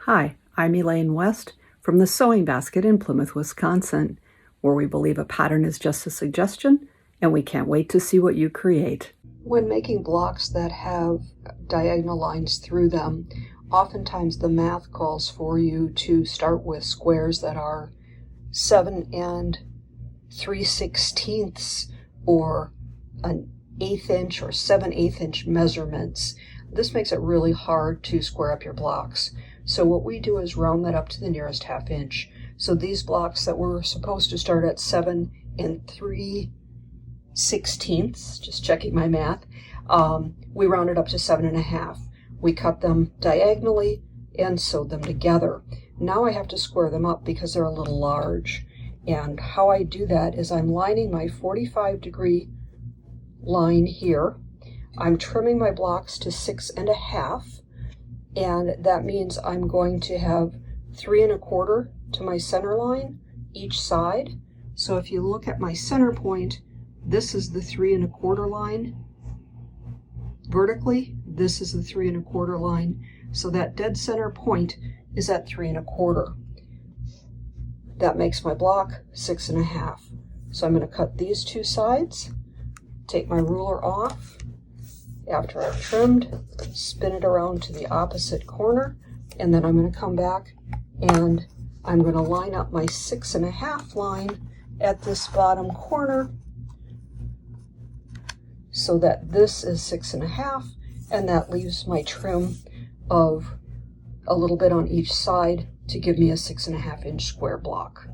Hi, I'm Elaine West from the Sewing Basket in Plymouth, Wisconsin, where we believe a pattern is just a suggestion, and we can't wait to see what you create. When making blocks that have diagonal lines through them, oftentimes the math calls for you to start with squares that are 7 3/16 or an 1/8 inch or 7/8 inch measurements. This makes it really hard to square up your blocks. So what we do is round that up to the nearest 1/2 inch. So these blocks that were supposed to start at 7 3/16, just checking my math, we rounded up to 7.5. We cut them diagonally and sewed them together. Now I have to square them up because they're a little large. And how I do that is I'm lining my 45-degree line here. I'm trimming my blocks to 6.5, and that means I'm going to have 3.25 to my center line each side. So if you look at my center point, this is the 3.25 line vertically, this is the 3.25 line. So that dead center point is at 3.25. That makes my block 6.5. So I'm going to cut these two sides, take my ruler off after I've trimmed, spin it around to the opposite corner, and then I'm going to come back and I'm going to line up my 6.5 line at this bottom corner so that this is 6.5, and that leaves my trim of a little bit on each side to give me a 6.5 inch square block.